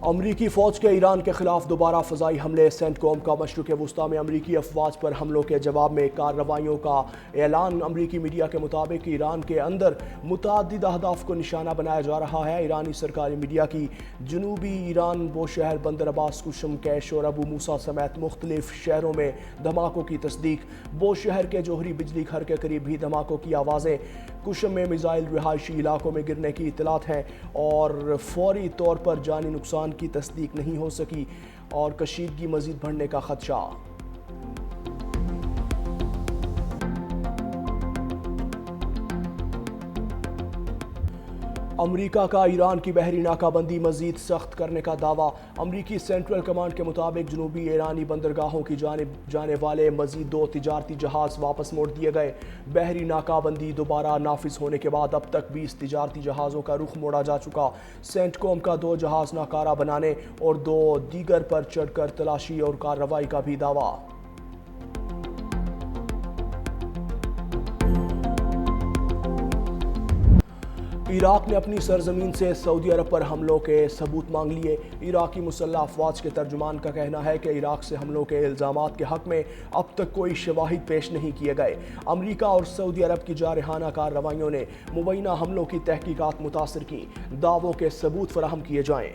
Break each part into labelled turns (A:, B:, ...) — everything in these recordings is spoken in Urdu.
A: امریکی فوج کے ایران کے خلاف دوبارہ فضائی حملے سینٹ کوم کا مشرق وسطی میں امریکی افواج پر حملوں کے جواب میں کارروائیوں کا اعلان امریکی میڈیا کے مطابق ایران کے اندر متعدد اہداف کو نشانہ بنایا جا رہا ہے۔ ایرانی سرکاری میڈیا کی جنوبی ایران بوشہر بندر عباس کشم کیش اور ابو موسیٰ سمیت مختلف شہروں میں دھماکوں کی تصدیق۔ بوشہر کے جوہری بجلی گھر کے قریب بھی دھماکوں کی آوازیں، کشم میں میزائل رہائشی علاقوں میں گرنے کی اطلاعات ہیں اور فوری طور پر جانی نقصان کی تصدیق نہیں ہو سکی اور کشیدگی مزید بڑھنے کا خدشہ۔ امریکہ کا ایران کی بحری ناکہ بندی مزید سخت کرنے کا دعویٰ۔ امریکی سینٹرل کمانڈ کے مطابق جنوبی ایرانی بندرگاہوں کی جانب جانے والے مزید 2 تجارتی جہاز واپس موڑ دیے گئے۔ بحری ناکہ بندی دوبارہ نافذ ہونے کے بعد اب تک 20 تجارتی جہازوں کا رخ موڑا جا چکا۔ سینٹ کوم کا 2 جہاز ناکارہ بنانے اور 2 دیگر پر چڑھ کر تلاشی اور کارروائی کا بھی دعویٰ۔ عراق نے اپنی سرزمین سے سعودی عرب پر حملوں کے ثبوت مانگ لیے۔ عراقی مسلح افواج کے ترجمان کا کہنا ہے کہ عراق سے حملوں کے الزامات کے حق میں اب تک کوئی شواہد پیش نہیں کیے گئے۔ امریکہ اور سعودی عرب کی جارحانہ کارروائیوں نے مبینہ حملوں کی تحقیقات متاثر کی۔ دعووں کے ثبوت فراہم کیے جائیں۔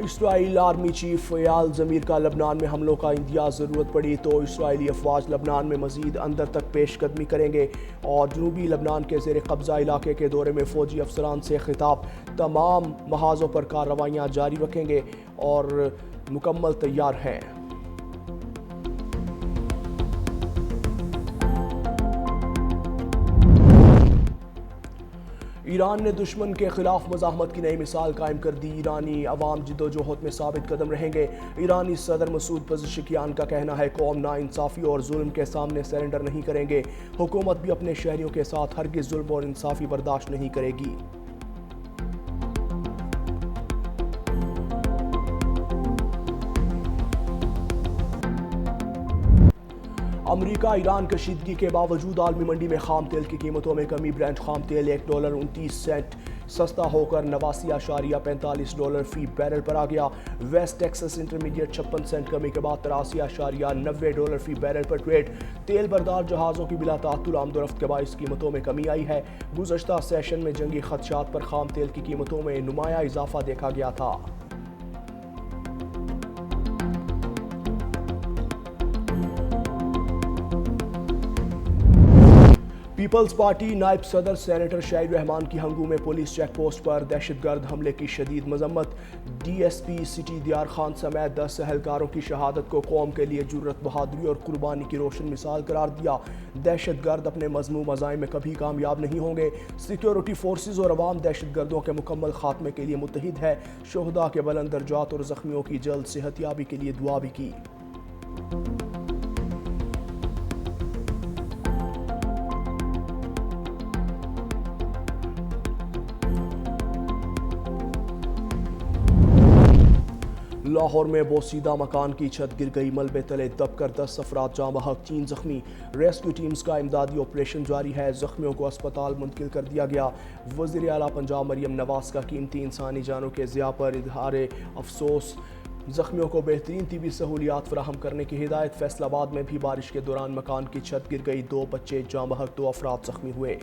A: اسرائیل آرمی چیف ایال زمیر کا لبنان میں حملوں کا اندیاز ضرورت پڑی تو اسرائیلی افواج لبنان میں مزید اندر تک پیش قدمی کریں گے اور جنوبی لبنان کے زیر قبضہ علاقے کے دورے میں فوجی افسران سے خطاب، تمام محاذوں پر کارروائیاں جاری رکھیں گے اور مکمل تیار ہیں۔ ایران نے دشمن کے خلاف مزاحمت کی نئی مثال قائم کر دی۔ ایرانی عوام جدوجہد میں ثابت قدم رہیں گے۔ ایرانی صدر مسعود پزشکیان کا کہنا ہے قوم ناانصافی اور ظلم کے سامنے سرنڈر نہیں کریں گے۔ حکومت بھی اپنے شہریوں کے ساتھ ہرگز ظلم اور انصافی برداشت نہیں کرے گی۔ امریکہ ایران کشیدگی کے باوجود عالمی منڈی میں خام تیل کی قیمتوں میں کمی۔ برنٹ خام تیل $1.29 سستا ہو کر $89.45 فی بیرل پر آ گیا۔ ویسٹ ٹیکسس انٹرمیڈیٹ 56 سینٹ کمی کے بعد $83.90 فی بیرل پر ٹریڈ۔ تیل بردار جہازوں کی بلا تعطل آمد و رفت کے باعث قیمتوں میں کمی آئی ہے۔ گزشتہ سیشن میں جنگی خدشات پر خام تیل کی قیمتوں میں نمایاں اضافہ دیکھا گیا تھا۔ پیپلز پارٹی نائب صدر سینیٹر شہید رحمان کی ہنگو میں پولیس چیک پوسٹ پر دہشت گرد حملے کی شدید مذمت۔ ڈی ایس پی سٹی دیار خان سمیت 10 اہلکاروں کی شہادت کو قوم کے لیے جرت، بہادری اور قربانی کی روشن مثال قرار دیا۔ دہشت گرد اپنے مذموم عزائم میں کبھی کامیاب نہیں ہوں گے۔ سیکیورٹی فورسز اور عوام دہشت گردوں کے مکمل خاتمے کے لیے متحد ہے۔ شہداء کے بلند درجات اور زخمیوں کی جلد صحت یابی کے لیے دعا بھی کی۔ لاہور میں بوسیدہ مکان کی چھت گر گئی، ملبے تلے دب کر 10 افراد جاں بحق، 3 زخمی۔ ریسکیو ٹیمز کا امدادی آپریشن جاری ہے، زخمیوں کو اسپتال منتقل کر دیا گیا۔ وزیر اعلیٰ پنجاب مریم نواز کا قیمتی انسانی جانوں کے ضیاع پر اظہار افسوس، زخمیوں کو بہترین طبی سہولیات فراہم کرنے کی ہدایت۔ فیصل آباد میں بھی بارش کے دوران مکان کی چھت گر گئی، 2 بچے جاں بحق، 2 افراد زخمی ہوئے۔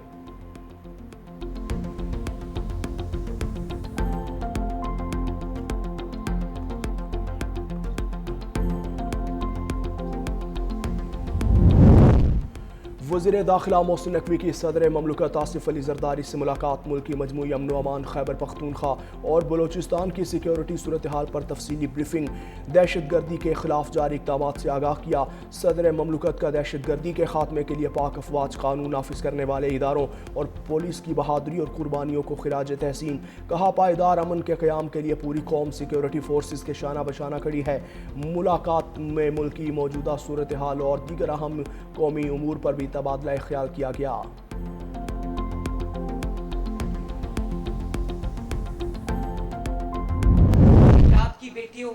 A: وزیر داخلہ محسن نقوی کی صدر مملکت آصف علی زرداری سے ملاقات، ملکی مجموعی امن و امان، خیبر پختونخوا اور بلوچستان کی سیکیورٹی صورتحال پر تفصیلی بریفنگ۔ دہشت گردی کے خلاف جاری اقدامات سے آگاہ کیا۔ صدر مملکت کا دہشت گردی کے خاتمے کے لیے پاک افواج، قانون نافذ کرنے والے اداروں اور پولیس کی بہادری اور قربانیوں کو خراج تحسین۔ کہا پائیدار امن کے قیام کے لیے پوری قوم سیکیورٹی فورسز کے شانہ بشانہ کھڑی ہے۔ ملاقات میں ملکی موجودہ صورتحال اور دیگر اہم قومی امور پر بھی تبادلہ خیال کیا گیا۔
B: آپ کی بیٹیوں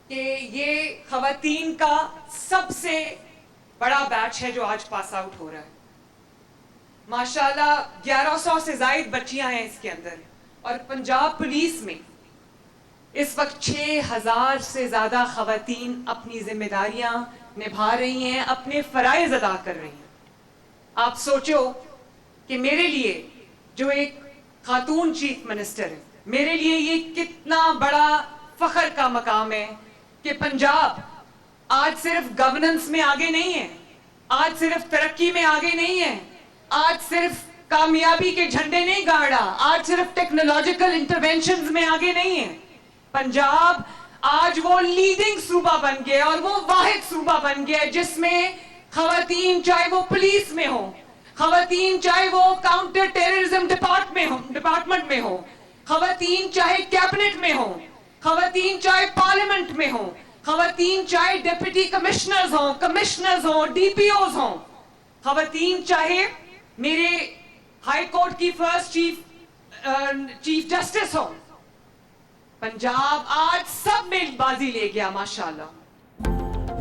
B: کہ یہ خواتین کا سب سے بڑا بیچ ہے جو آج پاس آؤٹ ہو رہا ہے. ماشاءاللہ 1100 سے زائد بچیاں ہیں اس کے اندر, اور پنجاب پولیس میں اس وقت 6000 سے زیادہ خواتین اپنی ذمہ داریاں نبھا رہی ہیں, اپنے فرائض ادا کر رہی ہیں. آپ سوچو کہ میرے لیے جو ایک خاتون چیف منسٹر ہے, میرے لیے یہ کتنا بڑا فخر کا مقام ہے کہ پنجاب آج صرف گورننس میں آگے نہیں ہے, آج صرف ترقی میں آگے نہیں ہے, آج صرف کامیابی کے جھنڈے نہیں گاڑ رہا, آج صرف ٹیکنالوجیکل انٹرونشنز میں آگے نہیں ہے. پنجاب آج وہ لیڈنگ صوبہ بن گیا, اور وہ واحد صوبہ بن گیا جس میں خواتین چاہے وہ پولیس میں ہوں, خواتین چاہے وہ کاؤنٹر ٹیررزم ڈپارٹمنٹ میں ہوں, خواتین چاہے کیبنٹ میں ہوں, خواتین چاہے پارلیمنٹ میں ہوں, خواتین چاہے ڈپٹی کمشنرز ہوں, ڈی پی اوز ہوں, خواتین چاہے میرے ہائی کورٹ کی فرسٹ چیف جسٹس ہوں. پنجاب آج سب میں بازی لے گیا ماشاءاللہ.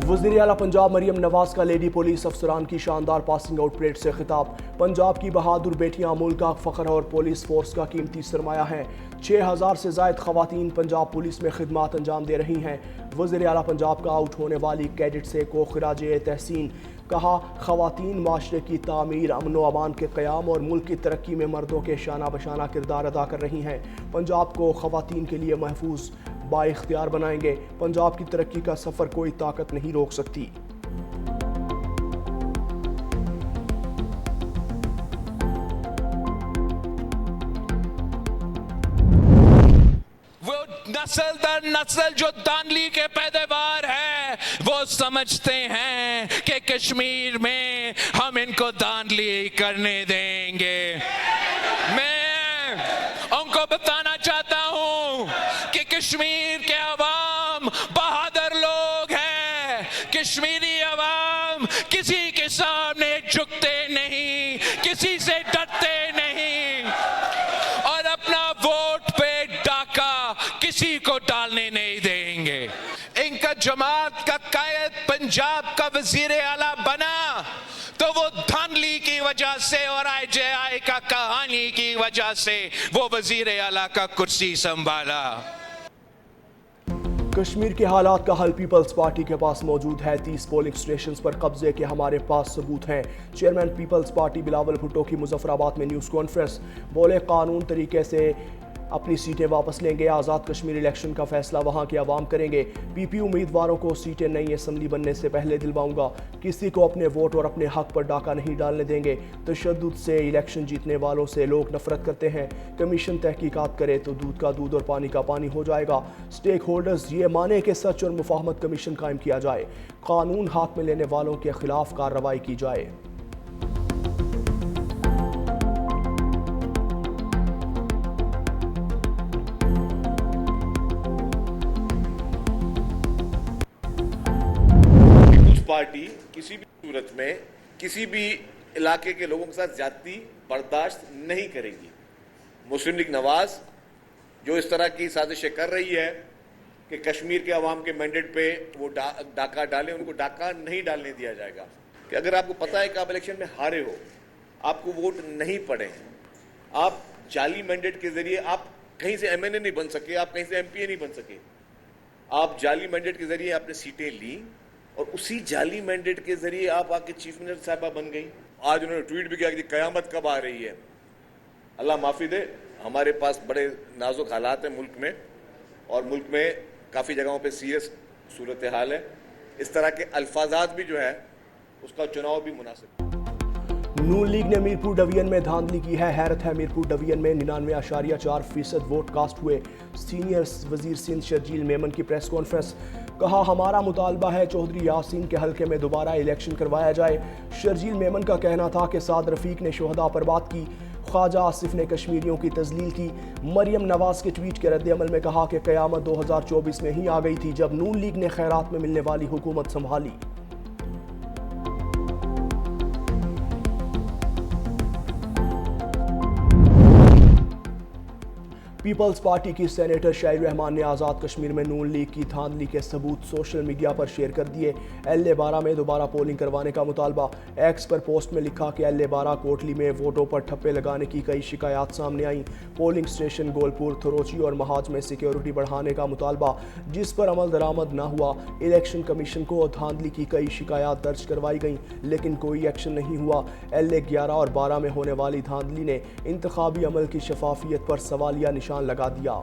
A: وزیر اعلیٰ پنجاب مریم نواز کا لیڈی پولیس افسران کی شاندار پاسنگ آؤٹ پریڈ سے خطاب. پنجاب کی بہادر بیٹیاں ملک کا فخر اور پولیس فورس کا قیمتی سرمایہ ہیں. 6000 سے زائد خواتین پنجاب پولیس میں خدمات انجام دے رہی ہیں. وزیر اعلیٰ پنجاب کا آؤٹ ہونے والی کیڈٹ سے کو خراج تحسین. کہا خواتین معاشرے کی تعمیر, امن و امان کے قیام اور ملک کی ترقی میں مردوں کے شانہ بشانہ کردار ادا کر رہی ہیں. پنجاب کو خواتین کے لیے محفوظ بااختیار بنائیں گے. پنجاب کی ترقی کا سفر کوئی طاقت نہیں روک سکتی.
C: وہ نسل در نسل جو دانلی کے پیداوار ہے وہ سمجھتے ہیں کہ کشمیر میں ہم ان کو دانلی کرنے دیں گے. میں ان کو بتانا چاہتا ہوں کہ کشمیر کے عوام بہادر لوگ ہیں. کشمیری عوام کسی کے سامنے جھکتے نہیں, کسی سے ڈرتے نہیں, اور اپنا ووٹ پہ ڈاکہ کسی کو ڈالنے نہیں دیں گے. ان کا جماعت کا قائد پنجاب کا وزیر اعلیٰ بنا تو وہ دھاندلی کی وجہ سے اور IJI کا کہانی کی وجہ سے وہ وزیر اعلیٰ کا کرسی سنبھالا.
A: کشمیر کے حالات کا حل پیپلز پارٹی کے پاس موجود ہے. 30 پولنگ سٹیشنز پر قبضے کے ہمارے پاس ثبوت ہیں. Chairman Peoples Party Bilawal Bhutto کی مظفر آباد میں نیوز کانفرنس. بولے قانون طریقے سے اپنی سیٹیں واپس لیں گے. آزاد کشمیر الیکشن کا فیصلہ وہاں کے عوام کریں گے. پی امیدواروں کو سیٹیں نئی اسمبلی بننے سے پہلے دلواؤں گا. کسی کو اپنے ووٹ اور اپنے حق پر ڈاکہ نہیں ڈالنے دیں گے. تشدد سے الیکشن جیتنے والوں سے لوگ نفرت کرتے ہیں. کمیشن تحقیقات کرے تو دودھ کا دودھ اور پانی کا پانی ہو جائے گا. سٹیک ہولڈرز یہ مانے کہ سچ اور مفاہمت کمیشن قائم کیا جائے. قانون ہاتھ میں لینے والوں کے خلاف کارروائی کی جائے.
D: پارٹی کسی بھی صورت میں کسی بھی علاقے کے لوگوں کے ساتھ زیادتی برداشت نہیں کرے گی. مسلم لیگ نواز جو اس طرح کی سازشیں کر رہی ہے کہ کشمیر کے عوام کے مینڈیٹ پہ وہ ڈاکہ ڈالیں, ان کو ڈاکہ نہیں ڈالنے دیا جائے گا. کہ اگر آپ کو پتہ ہے کہ آپ الیکشن میں ہارے ہو, آپ کو ووٹ نہیں پڑے, آپ جعلی مینڈیٹ کے ذریعے آپ کہیں سے MNA نہیں بن سکے, آپ کہیں سے MPA نہیں بن سکے, آپ جعلی مینڈیٹ کے ذریعے آپ نے سیٹیں لی اور اسی جعلی مینڈیٹ کے ذریعے آپ آ کے چیف منسٹر صاحبہ بن گئی. آج انہوں نے ٹویٹ بھی کیا کہ قیامت کب آ رہی ہے. اللہ معافی دے, ہمارے پاس بڑے نازک حالات ہیں ملک میں, اور ملک میں کافی جگہوں پہ سیریس صورتحال ہے. اس طرح کے الفاظات بھی جو ہے اس کا چناؤ بھی مناسب.
A: نون لیگ نے میرپور ڈویژن میں دھاندلی کی ہے. حیرت ہے, میرپور ڈویژن میں 99.4% ووٹ کاسٹ ہوئے. سینئر وزیر سندھ شرجیل میمن کی پریس کانفرنس. کہا ہمارا مطالبہ ہے چودھری یاسین کے حلقے میں دوبارہ الیکشن کروایا جائے. شرجیل میمن کا کہنا تھا کہ سعد رفیق نے شہداء پر بات کی, خواجہ آصف نے کشمیریوں کی تذلیل کی. مریم نواز کے ٹویٹ کے رد عمل میں کہا کہ قیامت 2024 میں ہی آ گئی تھی جب نون لیگ نے خیرات میں ملنے والی حکومت سنبھالی. پیپلز پارٹی کی سینیٹر شاہد رحمان نے آزاد کشمیر میں نون لیگ کی دھاندلی کے ثبوت سوشل میڈیا پر شیئر کر دیے۔ LA-12 میں دوبارہ پولنگ کروانے کا مطالبہ۔ ایکس پر پوسٹ میں لکھا کہ LA-12 کوٹلی میں ووٹوں پر ٹھپے لگانے کی کئی شکایات سامنے آئیں۔ پولنگ سٹیشن گولپور، تھروچی اور مہاج میں سیکیورٹی بڑھانے کا مطالبہ، جس پر عمل درآمد نہ ہوا۔ الیکشن کمیشن کو دھاندلی کی کئی شکایات درج کروائی گئیں لیکن کوئی ایکشن نہیں ہوا۔ LA-11 اور 12 میں ہونے والی دھاندلی نے انتخابی عمل کی شفافیت پر سوالیہ نشان لگا دیا۔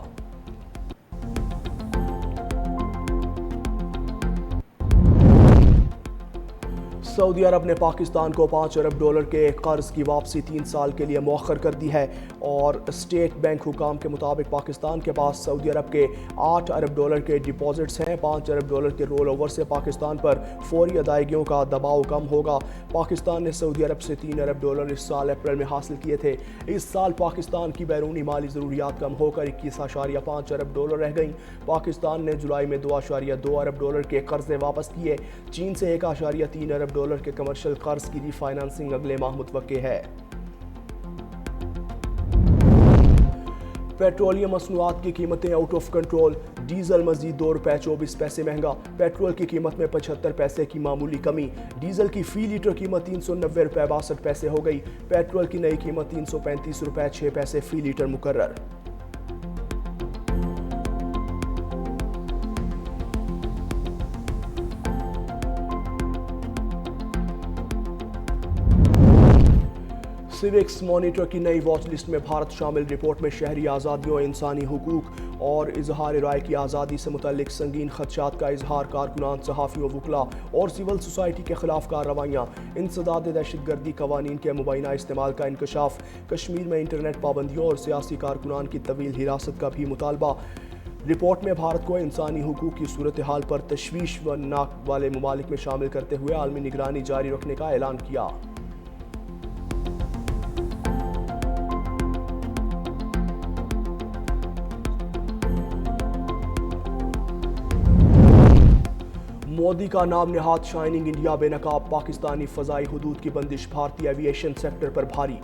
A: سعودی عرب نے پاکستان کو $5 ارب کے قرض کی واپسی 3 سال کے لیے مؤخر کر دی ہے اور اسٹیٹ بینک حکام کے مطابق پاکستان کے پاس سعودی عرب کے $8 ارب کے ڈپازٹس ہیں۔ $5 ارب کے رول اوور سے پاکستان پر فوری ادائیگیوں کا دباؤ کم ہوگا۔ پاکستان نے سعودی عرب سے $3 ارب اس سال اپریل میں حاصل کیے تھے۔ اس سال پاکستان کی بیرونی مالی ضروریات کم ہو کر $21.5 ارب رہ گئیں۔ پاکستان نے جولائی میں $2.2 ارب کے قرضے واپس کیے۔ چین سے $1.3 ارب کے کمرشل قرض کی ری فائنانسنگ اگلے ماہ متوقع ہے۔ پیٹرولیم مصنوعات کی قیمتیں آؤٹ آف کنٹرول۔ ڈیزل مزید $2.24 مہنگا۔ پیٹرول کی قیمت میں 75 پیسے کی معمولی کمی۔ ڈیزل کی فی لیٹر قیمت $390.62 ہو گئی۔ پیٹرول کی نئی قیمت $335.06 فی لیٹر مقرر۔ سیوکس مانیٹر کی نئی واچ لسٹ میں بھارت شامل۔ رپورٹ میں شہری آزادیوں، انسانی حقوق اور اظہار رائے کی آزادی سے متعلق سنگین خدشات کا اظہار، کارکنان، صحافیوں، وکلاء اور سول سوسائٹی کے خلاف کارروائیاں، انسداد دہشت گردی قوانین کے مبینہ استعمال کا انکشاف، کشمیر میں انٹرنیٹ پابندیوں اور سیاسی کارکنان کی طویل حراست کا بھی مطالبہ۔ رپورٹ میں بھارت کو انسانی حقوق کی صورتحال پر تشویش ناک والے ممالک میں شامل کرتے ہوئے عالمی نگرانی جاری رکھنے کا اعلان کیا۔ مودی کا نام نہاد شائننگ انڈیا بے نقاب۔ پاکستانی فضائی حدود کی بندش بھارتی ایوی ایشن سیکٹر پر بھاری۔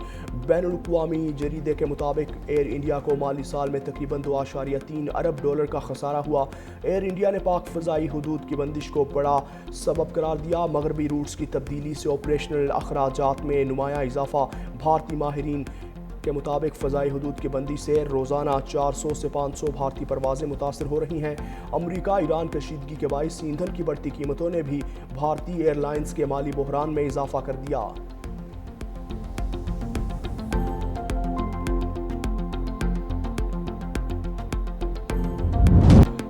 A: بین الاقوامی جریدے کے مطابق ایئر انڈیا کو مالی سال میں تقریباً $2.3 ارب کا خسارہ ہوا۔ ایئر انڈیا نے پاک فضائی حدود کی بندش کو بڑا سبب قرار دیا۔ مغربی روٹس کی تبدیلی سے آپریشنل اخراجات میں نمایاں اضافہ۔ بھارتی ماہرین کے مطابق فضائی حدود کی بندی سے روزانہ 400 سے 500 بھارتی پروازیں متاثر ہو رہی ہیں۔ امریکہ ایران کشیدگی کے باعث ایندھن کی بڑھتی قیمتوں نے بھی بھارتی ایئر لائنز کے مالی بحران میں اضافہ کر دیا۔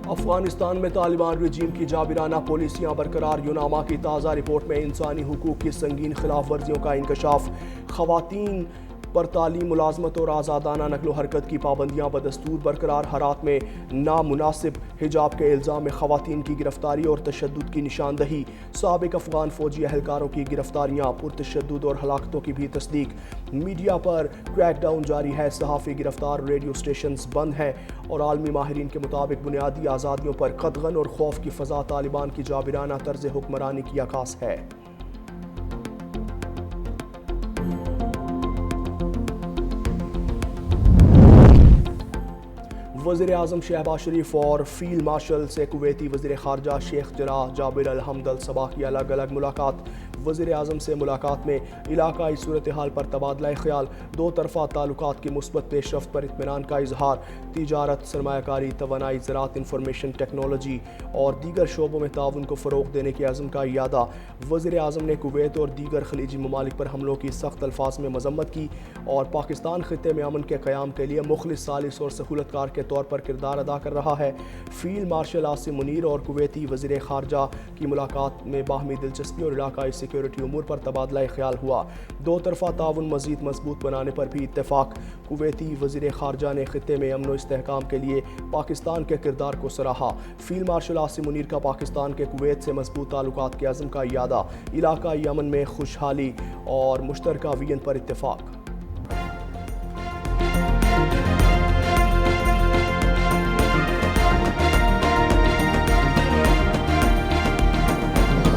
A: افغانستان میں طالبان رجیم کی جابرانہ پالیسیاں برقرار۔ یوناما کی تازہ رپورٹ میں انسانی حقوق کی سنگین خلاف ورزیوں کا انکشاف۔ خواتین پر تعلیم، ملازمت اور آزادانہ نقل و حرکت کی پابندیاں بدستور برقرار۔ ہرات میں نامناسب حجاب کے الزام میں خواتین کی گرفتاری اور تشدد کی نشاندہی۔ سابق افغان فوجی اہلکاروں کی گرفتاریاں، پرتشدد اور ہلاکتوں کی بھی تصدیق۔ میڈیا پر کریک ڈاؤن جاری ہے، صحافی گرفتار، ریڈیو سٹیشنز بند ہیں اور عالمی ماہرین کے مطابق بنیادی آزادیوں پر قدغن اور خوف کی فضا طالبان کی جابرانہ طرز حکمرانی کی عکاس ہے۔ وزیر اعظم شہباز شریف اور فیلڈ مارشل سے کویتی وزیر خارجہ شیخ جراح جابر الحمد الصباح کی الگ الگ ملاقات۔ وزیر اعظم سے ملاقات میں علاقائی صورتحال پر تبادلہ خیال، دو طرفہ تعلقات کی مثبت پیش رفت پر اطمینان کا اظہار، تجارت، سرمایہ کاری، توانائی، زراعت، انفارمیشن ٹیکنالوجی اور دیگر شعبوں میں تعاون کو فروغ دینے کے عزم کا اعادہ۔ وزیر اعظم نے کویت اور دیگر خلیجی ممالک پر حملوں کی سخت الفاظ میں مذمت کی اور پاکستان خطے میں امن کے قیام کے لیے مخلص، سالس اور سہولت کار کے طور پر کردار ادا کر رہا ہے۔ فیلڈ مارشل عاصم منیر اور کویتی وزیر خارجہ کی ملاقات میں باہمی دلچسپی اور علاقائی سیکیورٹی امور پر تبادلہ خیال ہوا۔ دو طرفہ تعاون مزید مضبوط بنانے پر بھی اتفاق۔ کویتی وزیر خارجہ نے خطے میں امن و استحکام کے لیے پاکستان کے کردار کو سراہا۔ فیلڈ مارشل عاصم منیر کا پاکستان کے کویت سے مضبوط تعلقات کے عزم کا اعادہ، علاقائی امن میں خوشحالی اور مشترکہ ویژن پر اتفاق۔